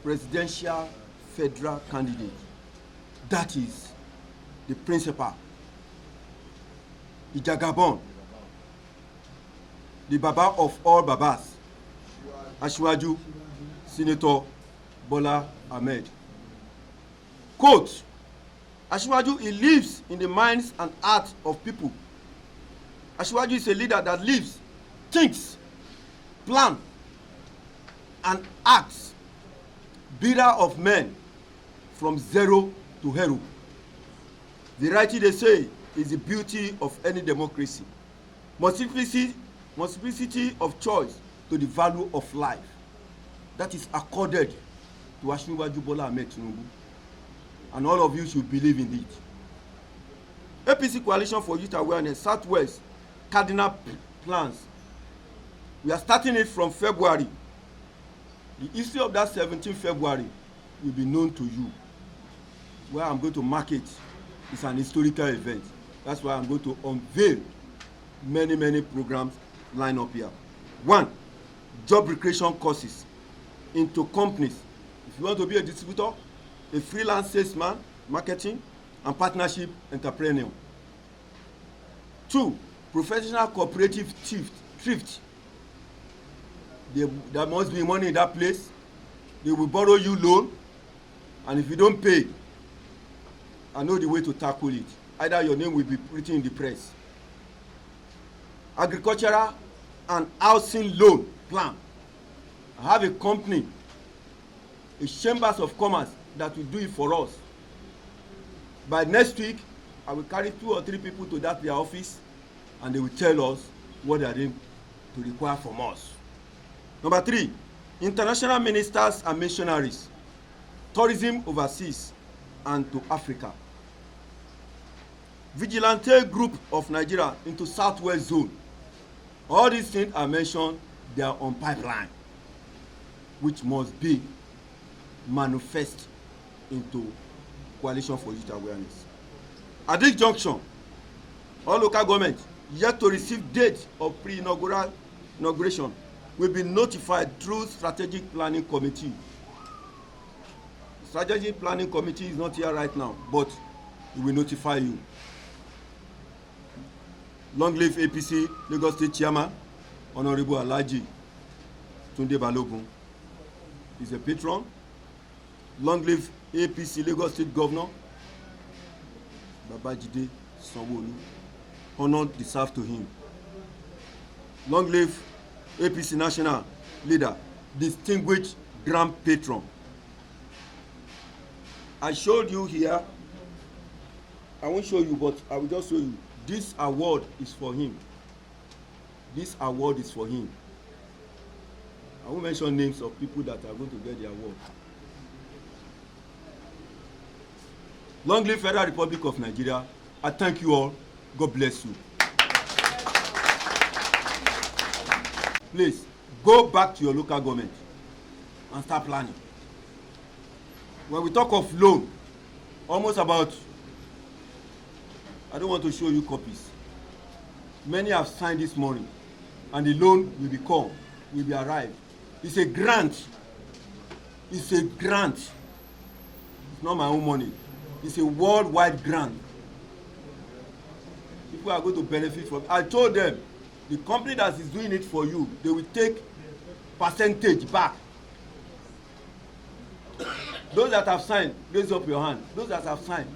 presidential federal candidate. That is the principal, the Jagabon, the Baba of all Babas, Asiwaju, Senator Bola Ahmed. Quote, Asiwaju, he lives in the minds and hearts of people. Asiwaju is a leader that lives, thinks, plans, and acts, builder of men from zero to hero. Variety, they say, is the beauty of any democracy. Multiplicity of choice to the value of life. That is accorded to Asiwaju Bola Ahmed Tinubu. And all of you should believe in it. APC Coalition for Youth Awareness, Southwest, cardinal plans. We are starting it from February. The history of that 17th February will be known to you. Where I'm going to mark it is an historical event. That's why I'm going to unveil many programs lined up here. 1, job recreation courses into companies. If you want to be a distributor, a freelance salesman, marketing, and partnership entrepreneur. 2, professional cooperative thrift. There must be money in that place. They will borrow you loan, and if you don't pay, I know the way to tackle it. Either your name will be written in the press. Agricultural and housing loan plan. I have a company, a chambers of commerce, that will do it for us. By next week, I will carry 2 or 3 people to their office, and they will tell us what they are going to require from us. Number 3, international ministers and missionaries, tourism overseas and to Africa. Vigilante group of Nigeria into Southwest zone. All these things I mentioned, they are on pipeline, which must be manifest into Coalition for Youth Awareness. At this junction, all local government yet to receive date of inauguration will be notified through Strategic Planning Committee. Strategic Planning Committee is not here right now, but we will notify you. Long live APC Lagos State Chairman, Honorable Alhaji Tunde Balogun is a patron. Long live APC Lagos State Governor Babajide Sanwo-Olu. Honor deserved to him. Long live APC National Leader, distinguished Grand Patron. I showed you here. I won't show you, but I will just show you. This award is for him. This award is for him. I won't mention names of people that are going to get the award. Long live Federal Republic of Nigeria. I thank you all. God bless you. Please, go back to your local government and start planning. When we talk of loan, almost about, I don't want to show you copies. Many have signed this morning, and the loan will be come, will be arrived. It's a grant. It's a grant. It's not my own money. It's a worldwide grant. People are going to benefit from it. I told them, the company that is doing it for you, they will take percentage back. Those that have signed, raise up your hand. Those that have signed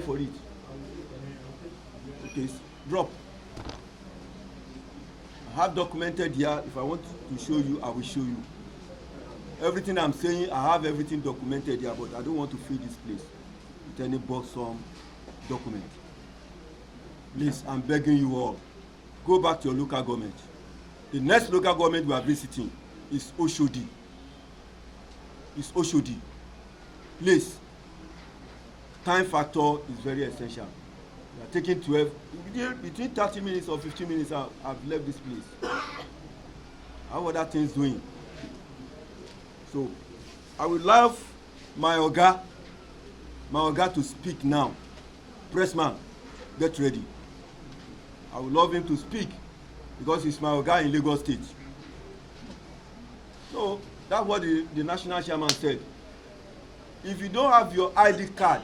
for it. Okay, drop. I have documented here. If I want to show you, I will show you. Everything I'm saying, I have everything documented here, but I don't want to fill this place with any boxsome document. Please, I'm begging you all, go back to your local government. The next local government we are visiting is Oshodi. It's Oshodi. Please, time factor is very essential. We are taking 12, between 30 minutes or 15 minutes, I've left this place. How are that things doing? So, I would love my Oga to speak now. Pressman, get ready. I would love him to speak because he's my Oga in Lagos State. So, That's what the national chairman said. If you don't have your ID card,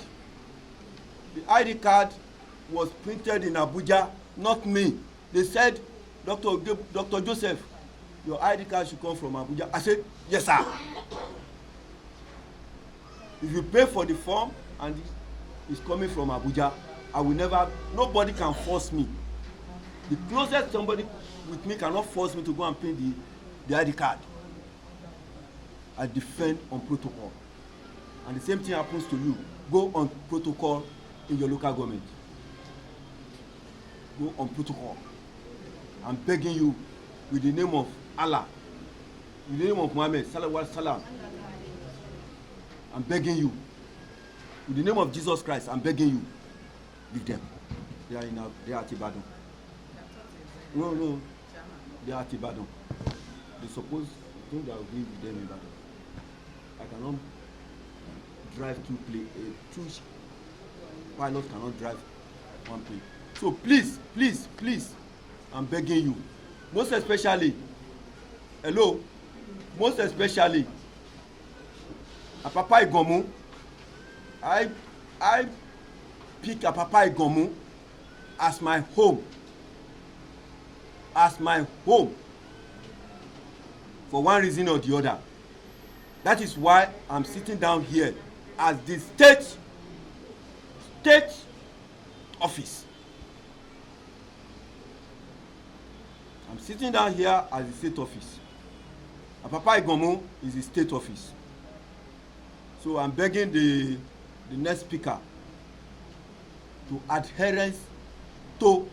the ID card was printed in Abuja, not me. They said, Dr. Joseph, your ID card should come from Abuja. I said, yes, sir. If you pay for the form and it's coming from Abuja, I will never, nobody can force me. The closest somebody with me cannot force me to go and print the ID card. I defend on protocol. And the same thing happens to you. Go on protocol in your local government. Go on protocol. I'm begging you, with the name of Allah, with the name of Muhammad, sallallahu alaihi wasallam, I'm begging you, with the name of Jesus Christ, I'm begging you, leave them. They are at Ibadan. No, they are at Ibadan. They suppose, I think they will be with them in Ibadan. I cannot drive two pilots cannot drive one plane. So please, I'm begging you, most especially Apapa Igomu. I pick Apapa Igomu as my home for one reason or the other. That is why I'm sitting down here as the state office. I'm sitting down here as the state office. Apapa Igomu is the state office. So I'm begging the next speaker to adherence to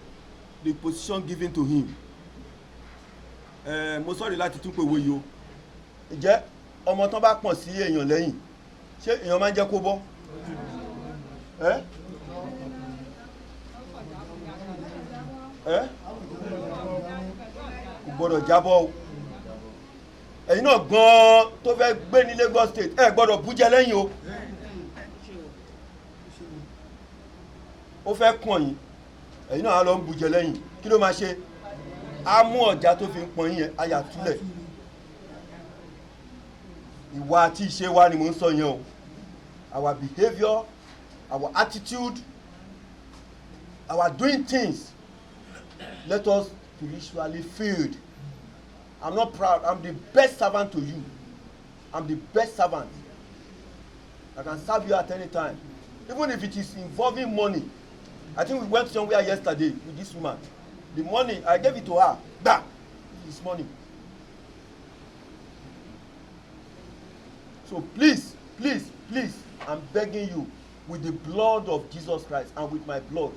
the position given to him. Mo sorry láti tún pé wo yo. Ǹjẹ́ ọmọ tán bá pọ̀n sí èèyàn lẹ́yìn ṣé èèyàn máa ń jẹ́ kó bọ́? Kò gbọ́dọ̀ jábọ́ o. Ẹ̀yin náà gan-an tó fẹ́ gbé ní Lagos State ẹ gbọ́dọ̀ bújẹ lẹ́yìn o. Ó fẹ́ kàn yín ẹ̀yin náà á lọ ń bújẹ lẹ́yìn kí ló máa ṣe? Á mú ọ̀já tó fi ń pọn yín yẹn á yà túlẹ̀. Ìwà àti ìṣe wa ni mò ń sọ yẹn o. Our behaviour, our attitude, our doing things, let us spiritually filled. I'm not proud. I'm the best servant to you. I'm the best servant. I can serve you at any time. Even if it is involving money. I think we went somewhere yesterday with this woman. The money, I gave it to her. Bah! It's money. So please, I'm begging you, with the blood of Jesus Christ and with my blood,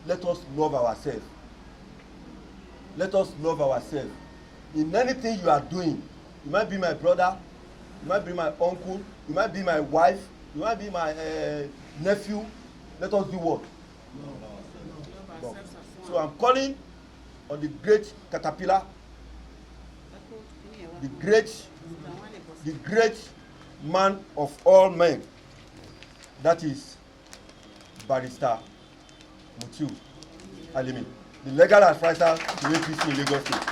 let us love ourselves. Let us love ourselves. In anything you are doing, you might be my brother, you might be my uncle, you might be my wife, you might be my nephew. Let us do what? No. So I'm calling on the great caterpillar, the great man of all men, that is Barrister Mutiu Alimi, the legal advisor to APC in Lagos State.